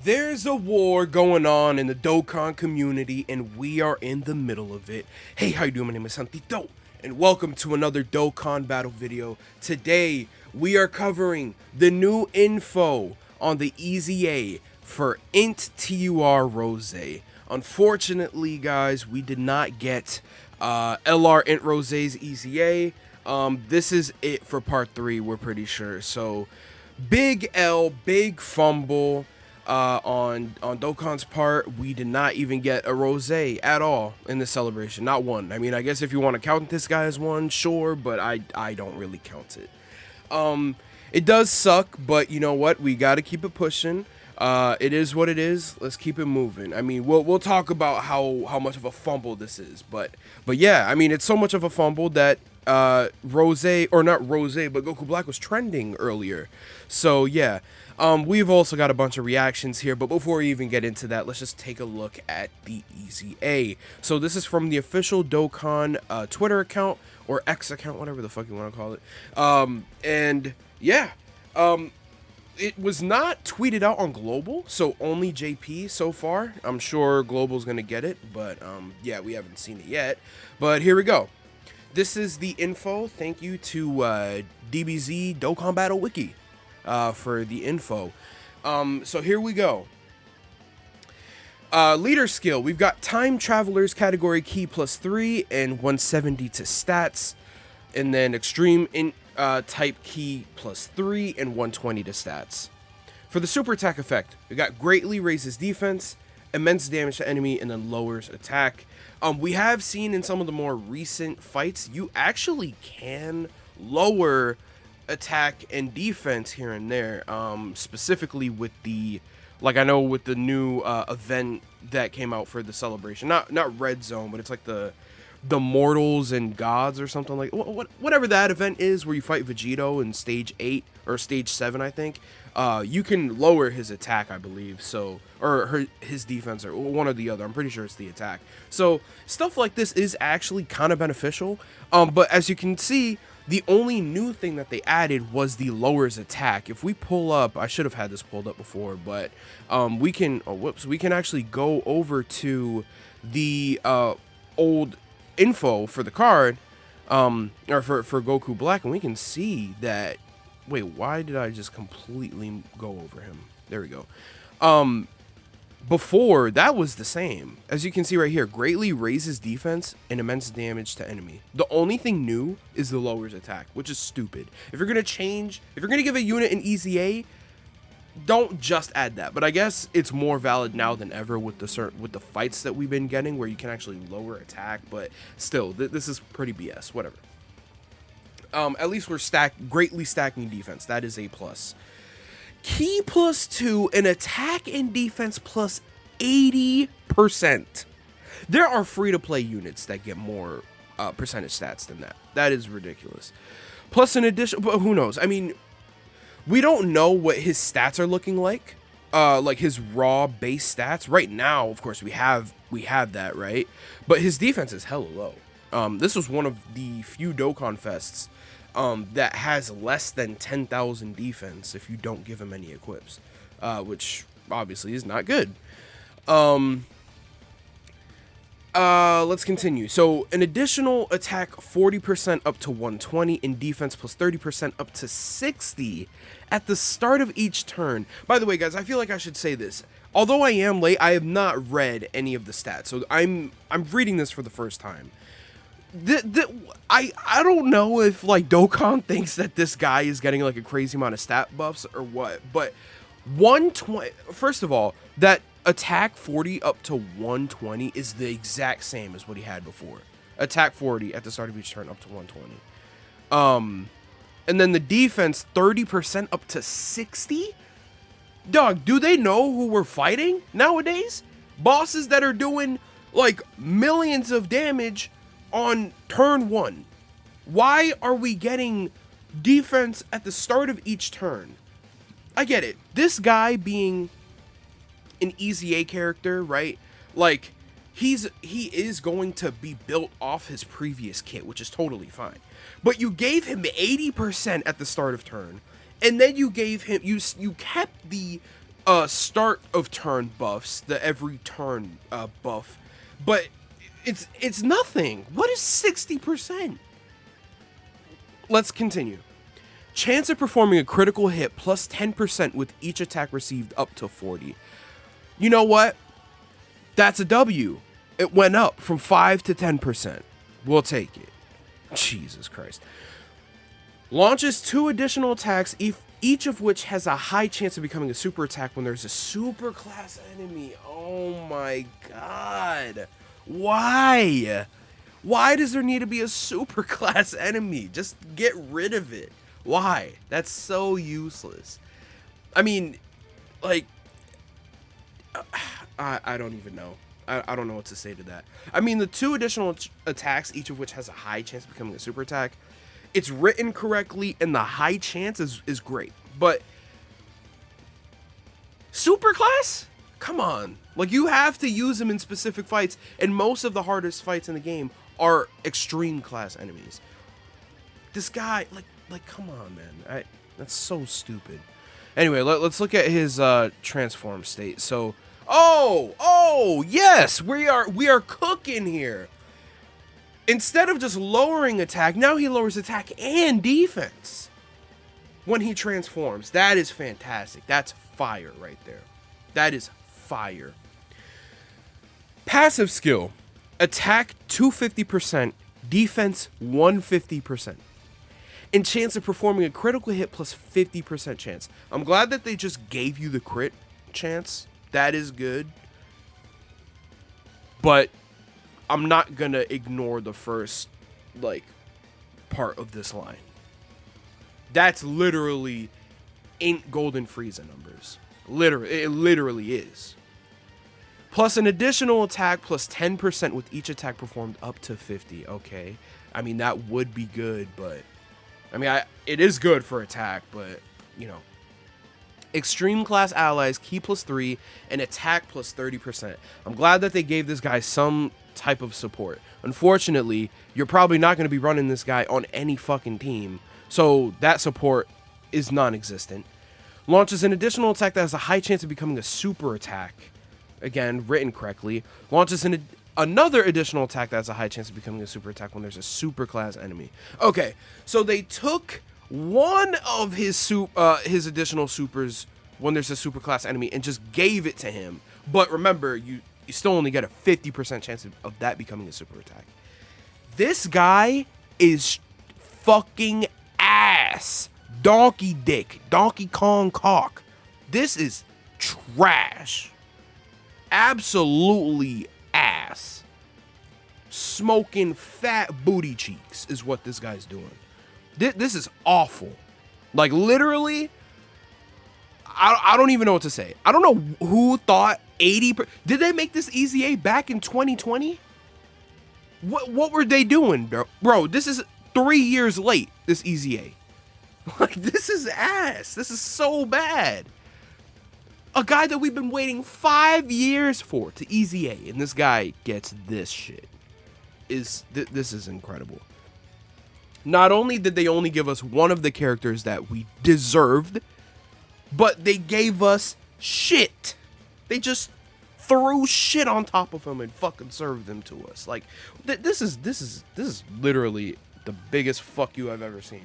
There's a war going on in the Dokkan community, and we are in the middle of it. Hey, how you doing? My name is Santito, and welcome to another Dokkan battle video. Today, we are covering the new info on the EZA for INT TUR Rose. Unfortunately, guys, we did not get LR INT Rose's EZA. This is it for part 3, we're pretty sure. So, big L, big fumble. On Dokkan's part, we did not even get a rose at all in the celebration. Not one. I mean, I guess if you want to count this guy as one, sure, but I don't really count it. It does suck, but you know what? We got to keep it pushing. It is what it is. Let's keep it moving. I mean, we'll talk about how much of a fumble this is, but yeah, I mean, it's so much of a fumble that Rose, or not Rose, but Goku Black was trending earlier. So yeah, we've also got a bunch of reactions here, but before we even get into that, let's just take a look at the EZA. So this is from the official Dokkan Twitter account, or X account, whatever the fuck you want to call it. And yeah, it was not tweeted out on Global, so only JP so far. I'm sure Global's gonna get it, but yeah, we haven't seen it yet. But here we go. This is the info. Thank you to DBZ Dokkan Battle Wiki for the info. So here we go. Leader skill. We've got Time Travelers category key +3 and 170 to stats. And then Extreme type key +3 and 120 to stats. For the super attack effect, we got greatly raises defense, immense damage to enemy, and then lowers attack. We have seen in some of the more recent fights, you actually can lower attack and defense here and there, specifically with the, like, I know with the new event that came out for the celebration, not Red Zone, but it's like the Mortals and Gods or something, like whatever that event is where you fight Vegito in stage 8 or stage 7, I think. You can lower his attack, I believe, so, or his defense, or one or the other. I'm pretty sure it's the attack. So stuff like this is actually kind of beneficial. But as you can see, the only new thing that they added was the lowers attack. If we pull up, I should have had this pulled up before, but we can, we can actually go over to the old info for the card, or for Goku Black, and we can see that. Wait, why did I just completely go over him? There we go. Before, that was the same. As you can see right here, greatly raises defense and immense damage to enemy. The only thing new is the lowers attack, which is stupid. If you're gonna change, if you're gonna give a unit an EZA, don't just add that. But I guess it's more valid now than ever with the fights that we've been getting, where you can actually lower attack. But still, this is pretty BS. Whatever. At least we're greatly stacking defense. That is a plus. Key +2 and attack and defense +80%. There are free-to-play units that get more percentage stats than that. That is ridiculous. Plus an addition, but who knows? I mean, we don't know what his stats are looking like his raw base stats. Right now, of course, we have that, right? But his defense is hella low. This was one of the few Dokkan Fests that has less than 10,000 defense if you don't give him any equips, which obviously is not good. Let's continue. So an additional attack 40% up to 120 in defense +30% up to 60 at the start of each turn. By the way, guys, I feel like I should say this. Although I am late, I have not read any of the stats, so I'm reading this for the first time. I don't know if, like, Dokkan thinks that this guy is getting like a crazy amount of stat buffs or what, but 120, first of all, that attack 40 up to 120 is the exact same as what he had before. Attack 40 at the start of each turn up to 120. And then the defense 30% up to 60. Dog, do they know who we're fighting nowadays? Bosses that are doing like millions of damage on turn 1. Why are we getting defense at the start of each turn? I get it. This guy being an EZA character, right? Like, he is going to be built off his previous kit, which is totally fine. But you gave him 80% at the start of turn, and then you gave him, you kept the start of turn buffs, the every turn buff, but it's nothing. What is 60%? Let's continue. Chance of performing a critical hit plus 10% with each attack received up to 40. You know what? That's a W. It went up from 5 to 10%. We'll take it. Jesus Christ. Launches 2 additional attacks, each of which has a high chance of becoming a super attack when there's a super class enemy. Oh my god. Why? Why does there need to be a super class enemy? Just get rid of it. Why? That's so useless. I mean, like, I don't even know. I don't know what to say to that. I mean, the 2 additional attacks, each of which has a high chance of becoming a super attack, it's written correctly, and the high chance is great. But super class? Come on. Like, you have to use them in specific fights, and most of the hardest fights in the game are extreme class enemies. This guy, like come on, man. That's so stupid. Anyway, let's look at his transform state. So, oh, yes, we are cooking here. Instead of just lowering attack, now he lowers attack and defense when he transforms. That is fantastic. That's fire right there. That is fire. Passive skill. Attack 250%, defense 150%. And chance of performing a critical hit plus 50% chance. I'm glad that they just gave you the crit chance. That is good. But I'm not gonna ignore the first, like, part of this line. That's literally ain't Golden Frieza numbers. It literally is. Plus an additional attack plus 10% with each attack performed up to 50. Okay. I mean, that would be good, but I mean, it is good for attack, but you know. Extreme class allies, key plus 3, and attack plus 30%. I'm glad that they gave this guy some type of support. Unfortunately, you're probably not going to be running this guy on any fucking team, so that support is non-existent. Launches an additional attack that has a high chance of becoming a super attack. Again, written correctly. Launches another additional attack that has a high chance of becoming a super attack when there's a super class enemy. Okay, so they took one of his additional supers when there's a super class enemy and just gave it to him. But remember, you still only get a 50% chance of that becoming a super attack. This guy is fucking ass. Donkey dick. Donkey Kong cock. This is trash. Absolutely ass. Smoking fat booty cheeks is what this guy's doing. This is awful. Like, literally, I don't even know what to say. I don't know who thought 80%. Did they make this EZA back in 2020? What were they doing, bro? Bro, this is 3 years late, this EZA. Like, this is ass. This is so bad. A guy that we've been waiting 5 years for to EZA, and this guy gets this shit. This is incredible. Not only did they only give us one of the characters that we deserved, but they gave us shit. They just threw shit on top of him and fucking served them to us. Like, this is literally the biggest fuck you I've ever seen.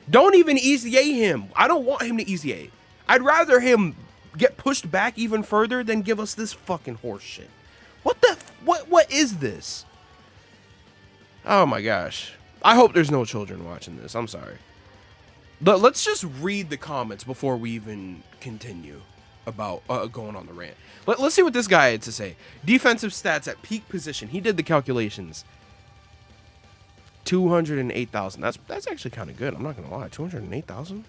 Don't even EZA him. I don't want him to EZA. I'd rather him get pushed back even further than give us this fucking horse shit. What is this? Oh my gosh. I hope there's no children watching this. I'm sorry. But let's just read the comments before we even continue about going on the rant. Let's see what this guy had to say. Defensive stats at peak position. He did the calculations. 208,000. That's actually kind of good. I'm not gonna lie. 208,000.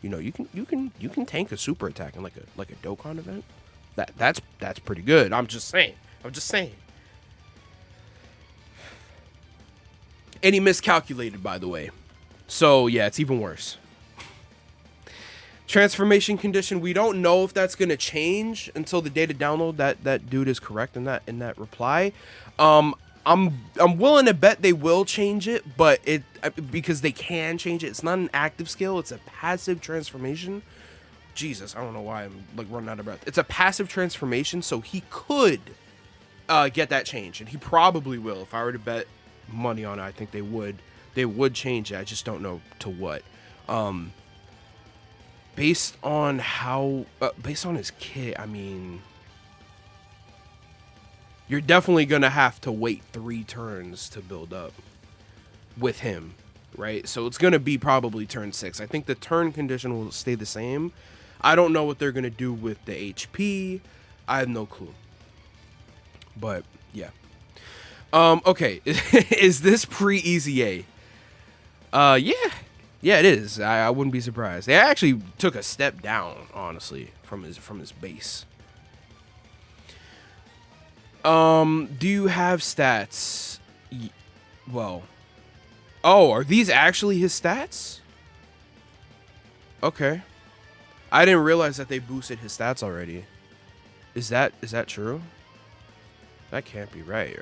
You know, you can tank a super attack in like a Dokkan event. That's pretty good. I'm just saying. And he miscalculated, by the way. So, yeah, it's even worse. Transformation condition. We don't know if that's going to change until the data download. That dude is correct in that reply. I'm willing to bet they will change it, but because they can change it. It's not an active skill. It's a passive transformation. Jesus, I don't know why I'm like running out of breath. It's a passive transformation, so he could get that change, and he probably will. If I were to bet money on it, I think they would change it. I just don't know to what. Based on how based on his kit, I mean, you're definitely gonna have to wait 3 turns to build up with him, right? So it's gonna be probably turn 6. I think the turn condition will stay the same. I don't know what they're gonna do with the HP. I have no clue. But yeah. Okay. Is this pre-EZA? Yeah, it is. I wouldn't be surprised. They actually took a step down, honestly, from his base. Do you have stats? Well, oh, are these actually his stats? Okay. I didn't realize that they boosted his stats already. Is that true? That can't be right?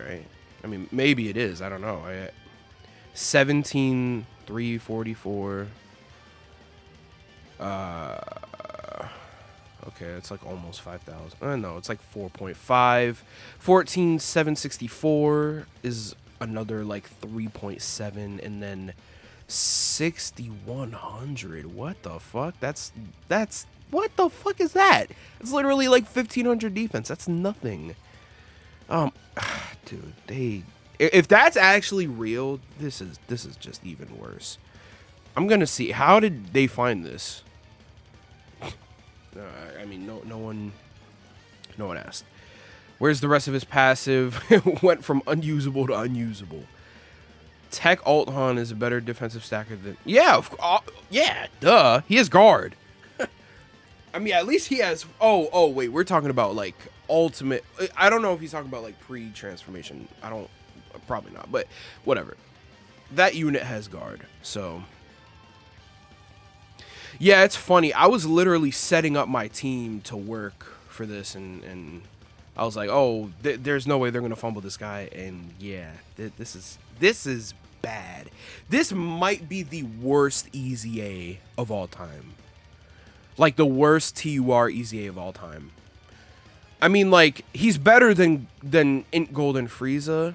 I mean, maybe it is. I don't know. 17,344. Okay, it's like almost 5,000. No, it's like 4.5. 14,764 is another like 3.7, and then 6,100. What the fuck? That's what the fuck is that? It's literally like 1,500 defense. That's nothing. Dude, if that's actually real, this is just even worse. I'm gonna see. How did they find this? I mean, no one asked. Where's the rest of his passive? It went from unusable to unusable. Tech Alt Han is a better defensive stacker than... Yeah, yeah, duh. He has guard. I mean, at least he has... Oh, wait. We're talking about, like, ultimate... I don't know if he's talking about, like, pre-transformation. I don't... Probably not, but whatever. That unit has guard, so... Yeah, it's funny. I was literally setting up my team to work for this, and I was like, oh, there's no way they're going to fumble this guy, and yeah, this is bad. This might be the worst EZA of all time. Like, the worst TUR EZA of all time. I mean, like, he's better than Int Golden Frieza,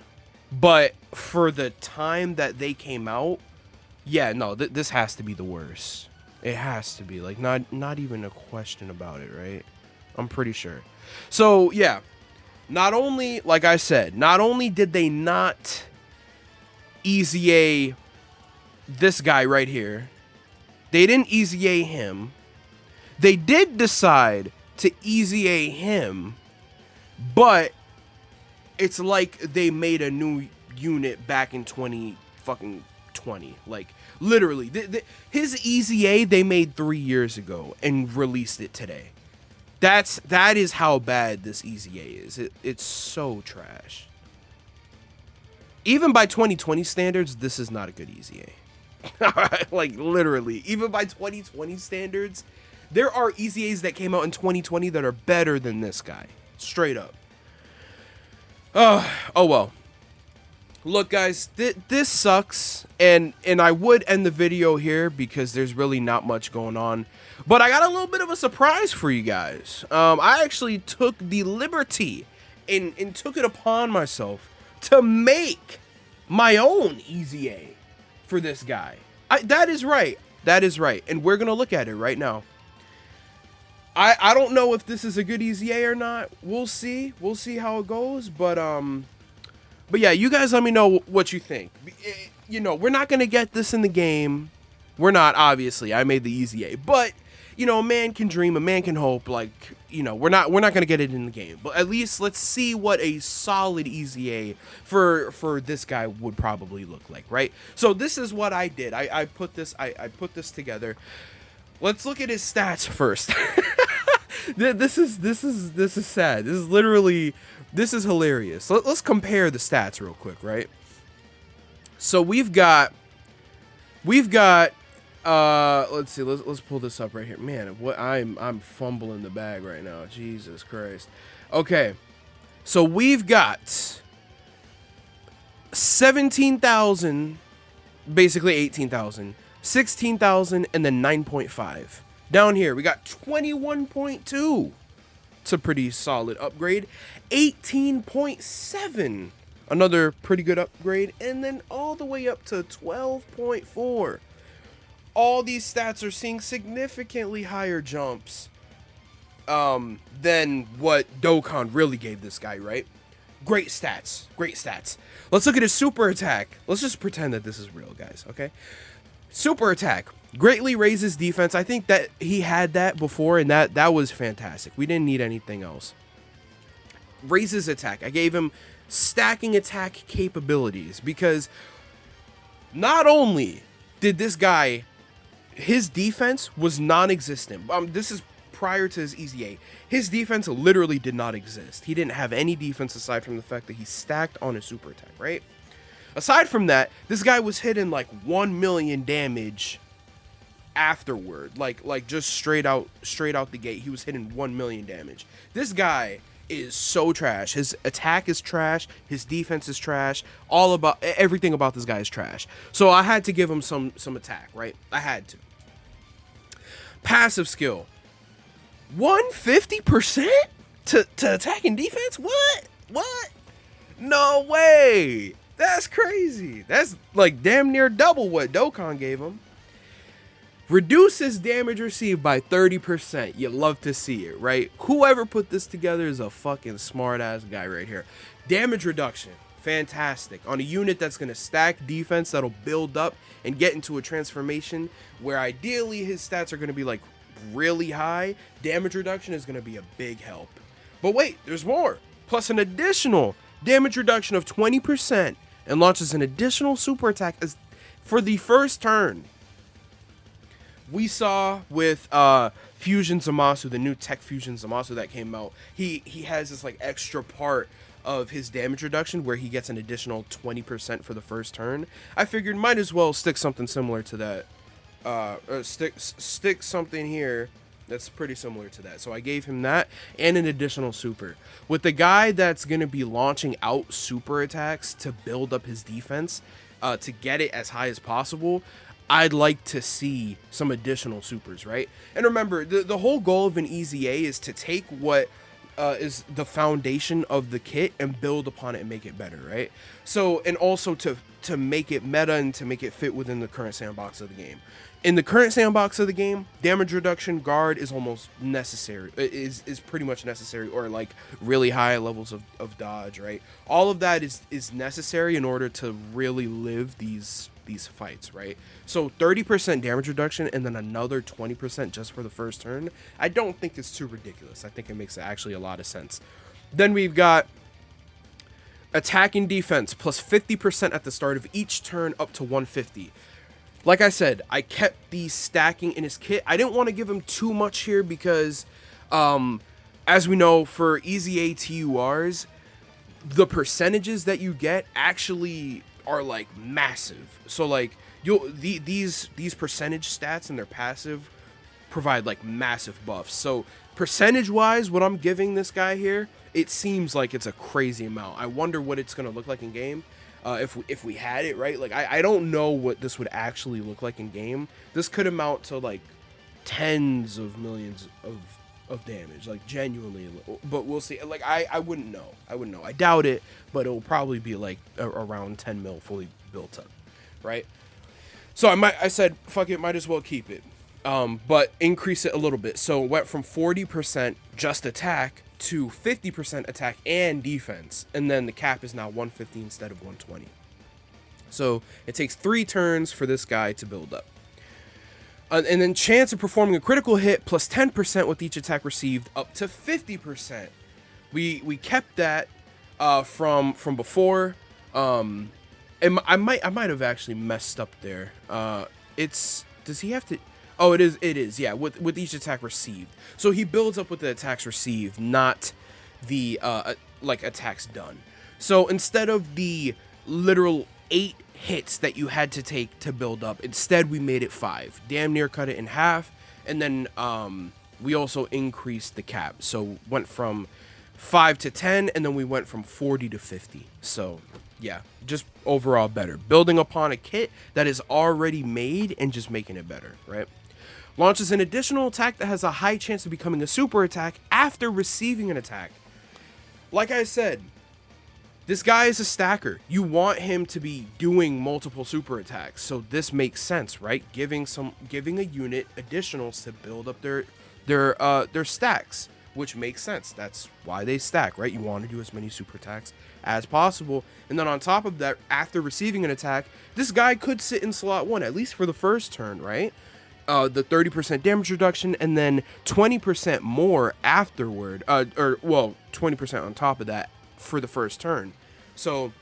but for the time that they came out, yeah, no, this has to be the worst. It has to be, like, not even a question about it, right? I'm pretty sure. So, yeah. Not only, like I said, not only did they not EZA this guy right here, they didn't EZA him. They did decide to EZA him, but it's like they made a new unit back in 20. Like, literally, his EZA they made 3 years ago and released it today. That is how bad this EZA is. It's so trash. Even by 2020 standards, this is not a good EZA. Like, literally, even by 2020 standards, there are EZAs that came out in 2020 that are better than this guy. Straight up. Oh well. Look, guys, this sucks, and I would end the video here because there's really not much going on. But I got a little bit of a surprise for you guys. I actually took the liberty and took it upon myself to make my own EZA for this guy. That is right. That is right. And we're going to look at it right now. I don't know if this is a good EZA or not. We'll see. We'll see how it goes, but yeah, you guys let me know what you think. You know, we're not going to get this in the game. We're not, obviously. I made the EZA. But, you know, a man can dream, a man can hope. Like, you know, we're not going to get it in the game. But at least let's see what a solid EZA for this guy would probably look like, right? So this is what I did. I put this together. Let's look at his stats first. This is sad. This is literally... This is hilarious. Let's compare the stats real quick, right? So we've got let's see, let's pull this up right here. Man, what I'm fumbling the bag right now. Jesus Christ. Okay. So we've got 17,000, basically 18,000, 16,000, and then 9.5. Down here, we got 21.2. It's a pretty solid upgrade. 18.7. Another pretty good upgrade. And then all the way up to 12.4. All these stats are seeing significantly higher jumps than what Dokkan really gave this guy, right? Great stats. Great stats. Let's look at his super attack. Let's just pretend that this is real, guys, okay? Super attack. Greatly raises defense. I think that he had that before, and that was fantastic. We didn't need anything else. Raises attack. I gave him stacking attack capabilities because not only did this guy, his defense was non-existent. This is prior to his EZA. His defense literally did not exist. He didn't have any defense aside from the fact that he stacked on his super attack, right? Aside from that, this guy was hitting like 1 million damage afterward. Like just straight out the gate, he was hitting 1 million damage. This guy is so trash. His attack is trash, his defense is trash, everything about this guy is trash. So I had to give him some attack, right? I had to. Passive skill. 150% to attack and defense? What? No way. That's crazy. That's like damn near double what Dokkan gave him. Reduces damage received by 30%. You love to see it, right? Whoever put this together is a fucking smart ass guy right here. Damage reduction. Fantastic. On a unit that's going to stack defense, that'll build up and get into a transformation where ideally his stats are going to be like really high. Damage reduction is going to be a big help. But wait, there's more. Plus an additional damage reduction of 20% and launches an additional super attack for the first turn. We saw with Fusion Zamasu, the new Tech Fusion Zamasu that came out, he has this like extra part of his damage reduction where he gets an additional 20% for the first turn. I figured might as well stick something similar to that. Stick something here that's pretty similar to that. So I gave him that and an additional super. With the guy that's going to be launching out super attacks to build up his defense, to get it as high as possible, I'd like to see some additional supers, right? And remember, the whole goal of an EZA is to take what is the foundation of the kit and build upon it and make it better, right? So, and also to make it meta and to make it fit within the current sandbox of the game. In the current sandbox of the game, damage reduction guard is almost necessary, is pretty much necessary, or like really high levels of dodge, right? All of that is necessary in order to really live these fights, right? So 30% damage reduction and then another 20% just for the first turn, I don't think it's too ridiculous. I think it makes actually a lot of sense. Then we've got attack and defense plus 50% at the start of each turn up to 150. Like I said, I kept the stacking in his kit. I didn't want to give him too much here because, as we know, for EZA TURs, the percentages that you get actually are like massive. So like these percentage stats and their passive provide like massive buffs. So percentage wise, what I'm giving this guy here, it seems like it's a crazy amount. I wonder what it's gonna look like in game. If we had it, right? Like I don't know what this would actually look like in game. This could amount to like tens of millions of damage, like genuinely, but we'll see. Like I wouldn't know. I doubt it, but it will probably be like around 10 mil fully built up, right? So I said fuck it, might as well keep it, but increase it a little bit. So it went from 40% just attack to 50% attack and defense, and then the cap is now 150 instead of 120. So it takes 3 turns for this guy to build up. And then chance of performing a critical hit plus 10% with each attack received up to 50%. We kept that from before. And I might have actually messed up there. Does he have to? Oh, it is. Yeah, with each attack received. So he builds up with the attacks received, not the like attacks done. So instead of the literal 8 hits that you had to take to build up, instead we made it 5. Damn near cut it in half, and then we also increased the cap. So went from 5 to 10, and then we went from 40 to 50. So yeah, just overall better. Building upon a kit that is already made and just making it better, right? Launches an additional attack that has a high chance of becoming a super attack after receiving an attack. Like I said, this guy is a stacker. You want him to be doing multiple super attacks, so this makes sense, right? Giving a unit additionals to build up their stacks, which makes sense. That's why they stack, right? You want to do as many super attacks as possible, and then on top of that, after receiving an attack, this guy could sit in slot 1 at least for the first turn, right? The 30% damage reduction, and then 20% more afterward, 20% on top of that for the first turn. So,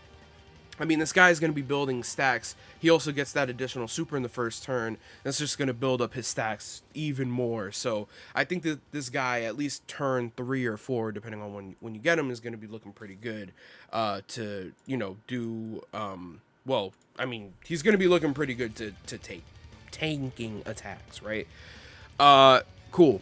I mean, this guy is going to be building stacks. He also gets that additional super in the first turn. That's just going to build up his stacks even more. So, I think that this guy, at least turn 3 or 4, depending on when you get him, is going to be looking pretty good to, you know, do, well, I mean, he's going to be looking pretty good to take tanking attacks, right? Cool.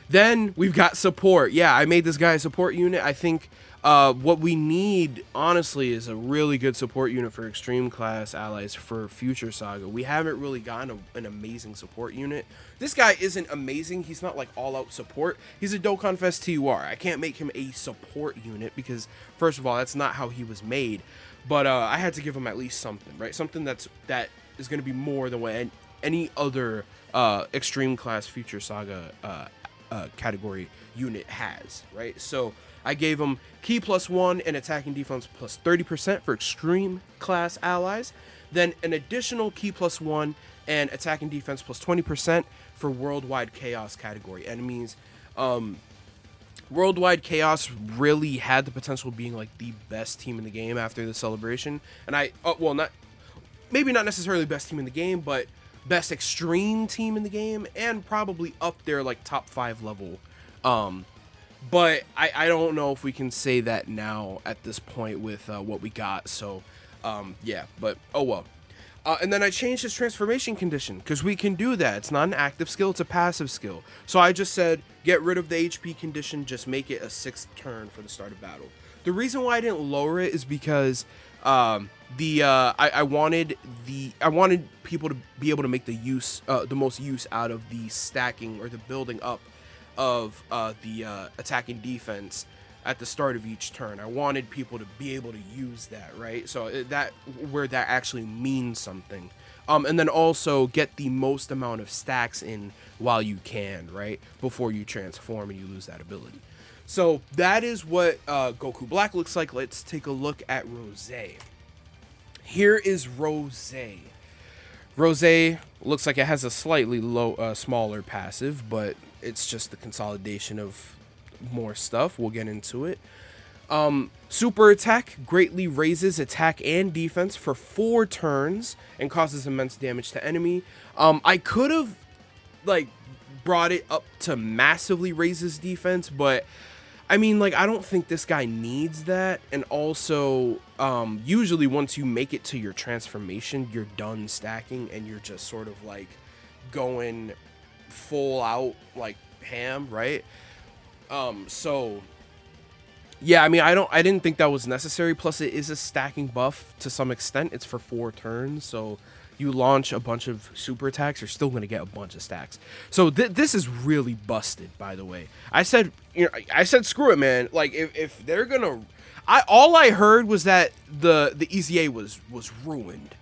Then we've got support. Yeah, I made this guy a support unit. I think what we need, honestly, is a really good support unit for extreme class allies for Future Saga. We haven't really gotten an amazing support unit. This guy isn't amazing. He's not like all-out support. He's a DOKKA'N'S TUR. I can't make him a support unit because, first of all, that's not how he was made. But I had to give him at least something, right? Something that is going to be more than what any other extreme class Future Saga category unit has, right? So I gave him key +1 and attacking defense +30% for extreme class allies, then an additional key +1 and attacking defense +20% for worldwide chaos category enemies. Worldwide Chaos really had the potential of being like the best team in the game after the celebration, and maybe not necessarily best team in the game, but best extreme team in the game, and probably up there like top 5 level. But I don't know if we can say that now at this point with what we got. So yeah, but oh well. And then I changed his transformation condition because we can do that. It's not an active skill, it's a passive skill. So I just said get rid of the HP condition, just make it a 6th turn for the start of battle. The reason why I didn't lower it is because I wanted people to be able to make the most use out of the stacking or the building up of the attacking defense at the start of each turn. I wanted people to be able to use that, right? So that actually means something. And then also get the most amount of stacks in while you can, right? Before you transform and you lose that ability. So that is what Goku Black looks like. Let's take a look at Rose. Here is Rose. Rose looks like it has a slightly smaller passive, but it's just the consolidation of more stuff. We'll get into it. Super attack greatly raises attack and defense for 4 turns and causes immense damage to enemy. I could have like brought it up to massively raises defense, but I mean, like, I don't think this guy needs that. And also, usually once you make it to your transformation, you're done stacking and you're just sort of like going full out like ham, right? So yeah, I mean, I didn't think that was necessary. Plus it is a stacking buff to some extent. It's for 4 turns, so you launch a bunch of super attacks, you're still going to get a bunch of stacks. So this is really busted, by the way. I said screw it, man. Like if they're going to all I heard was that the EZA was ruined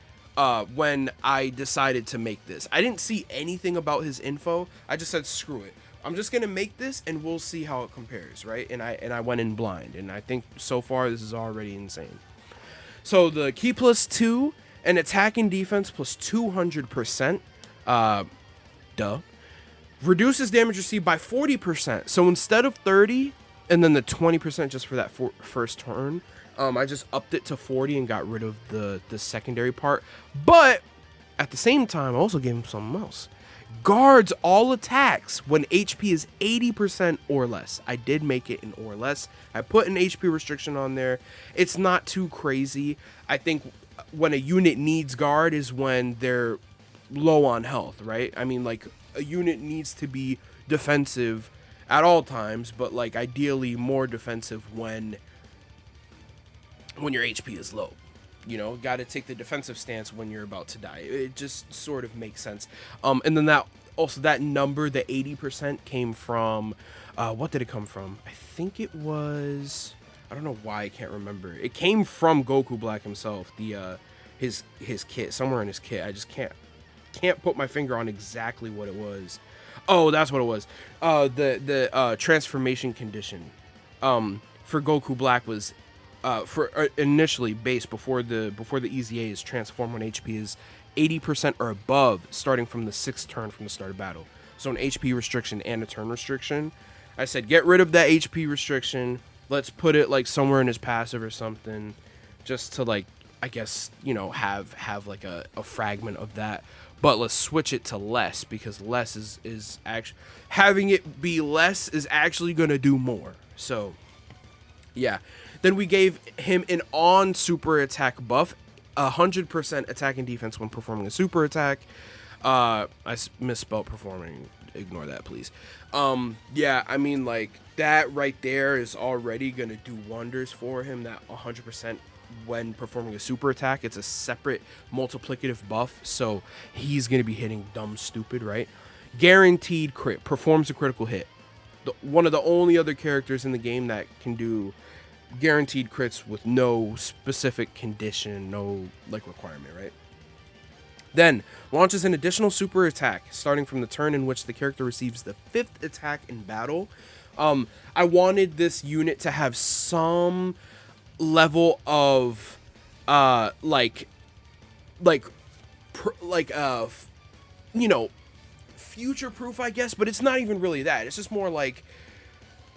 when I decided to make this. I didn't see anything about his info. I just said screw it. I'm just gonna make this and we'll see how it compares, right? And I went in blind, and I think so far this is already insane. So the key +2 and attack and defense +200%, reduces damage received by 40%. So instead of 30 and then the 20% just for that first turn, I just upped it to 40 and got rid of the secondary part. But at the same time, I also gave him something else. Guards all attacks when HP is 80% or less. I did make it an or less. I put an HP restriction on there. It's not too crazy. I think when a unit needs guard is when they're low on health, right? I mean, like, a unit needs to be defensive at all times, but like ideally more defensive when your HP is low. You know, got to take the defensive stance when you're about to die. It just sort of makes sense. And then that also that number, the 80%, came from, what did it come from? I think it was, I don't know why I can't remember. It came from Goku Black himself, the his kit, somewhere in his kit. I just can't put my finger on exactly what it was. Oh, that's what it was. The transformation condition for Goku Black was for initially base before the EZA is transformed when HP is 80% or above, starting from the 6th turn from the start of battle. So an HP restriction and a turn restriction. I said get rid of that HP restriction. Let's put it like somewhere in his passive or something, just to like, I guess, you know, have like a fragment of that. But let's switch it to less, because less is actually, having it be less is actually gonna do more. So yeah. Then we gave him an on super attack buff, 100% attack and defense when performing a super attack. I misspelled performing. Ignore that, please. Yeah, I mean, like, that right there is already going to do wonders for him, that 100% when performing a super attack. It's a separate multiplicative buff, so he's going to be hitting dumb stupid, right? Guaranteed crit, performs a critical hit. One of the only other characters in the game that can do guaranteed crits with no specific condition, no like requirement, right? Then launches an additional super attack starting from the turn in which the character receives the 5th attack in battle. I wanted this unit to have some level of you know, future proof, I guess, but it's not even really that. It's just more like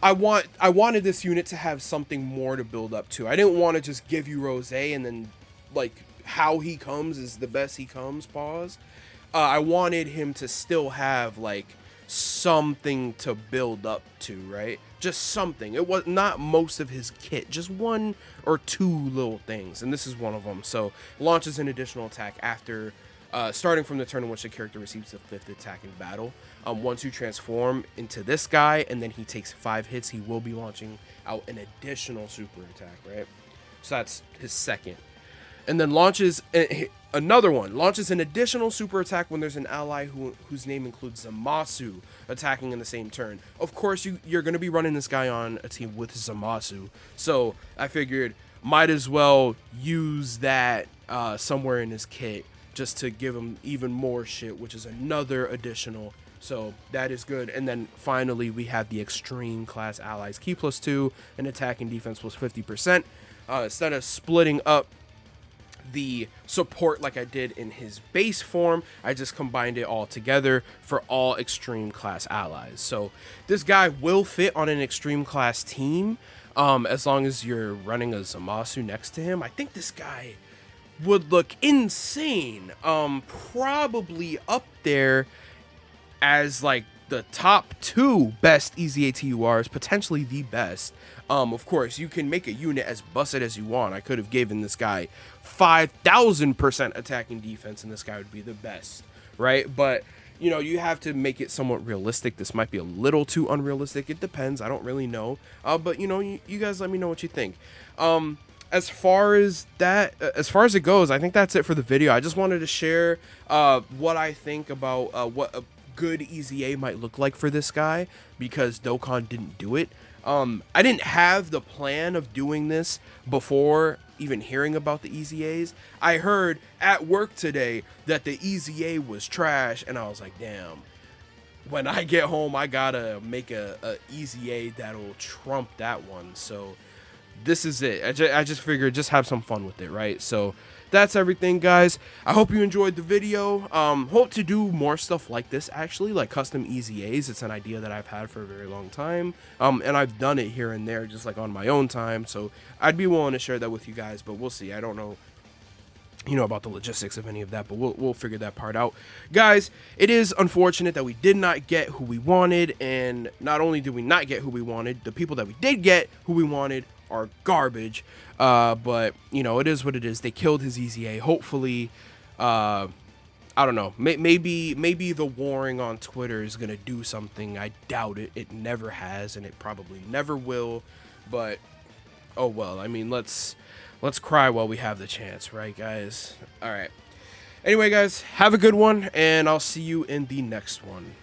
I wanted this unit to have something more to build up to. I didn't want to just give you Rose and then like how he comes is the best he comes, pause. I wanted him to still have like something to build up to, right? Just something. It was not most of his kit, just 1 or 2 little things, and this is one of them. So launches an additional attack after starting from the turn in which the character receives the 5th attack in battle. Once you transform into this guy and then he takes 5 hits, he will be launching out an additional super attack, right? So that's his second. And then launches another one. Launches an additional super attack when there's an ally whose name includes Zamasu attacking in the same turn. Of course, you're going to be running this guy on a team with Zamasu. So I figured might as well use that somewhere in his kit just to give him even more shit, which is another additional. So that is good. And then finally, we have the extreme class allies. Key +2 and attack and defense plus 50%. Instead of splitting up the support like I did in his base form, I just combined it all together for all extreme class allies. So this guy will fit on an extreme class team as long as you're running a Zamasu next to him. I think this guy would look insane, probably up there as like the top 2 best EZA TURs, potentially the best. Of course, you can make a unit as busted as you want. I could have given this guy 5,000% attacking defense, and this guy would be the best, right? But, you know, you have to make it somewhat realistic. This might be a little too unrealistic. It depends. I don't really know. But, you know, you guys let me know what you think. As far as it goes, I think that's it for the video. I just wanted to share what I think about what a good EZA might look like for this guy, because Dokkan didn't do it. I didn't have the plan of doing this before even hearing about the EZAs. I heard at work today that the EZA was trash, and I was like, damn, when I get home, I gotta make a EZA that'll trump that one. So this is it. I just figured just have some fun with it, right? So that's everything, guys. I hope you enjoyed the video. Hope to do more stuff like this, actually, like custom EZAs. It's an idea that I've had for a very long time, and I've done it here and there just like on my own time, so I'd be willing to share that with you guys, but we'll see. I don't know, you know, about the logistics of any of that, but we'll figure that part out. Guys, it is unfortunate that we did not get who we wanted, and not only did we not get who we wanted, the people that we did get who we wanted are garbage. But you know, it is what it is. They killed his EZA. Hopefully, I don't know, maybe the warring on Twitter is gonna do something. I doubt it. It never has, and it probably never will. But oh well. I mean, let's cry while we have the chance, right, guys? All right. Anyway, guys, have a good one, and I'll see you in the next one.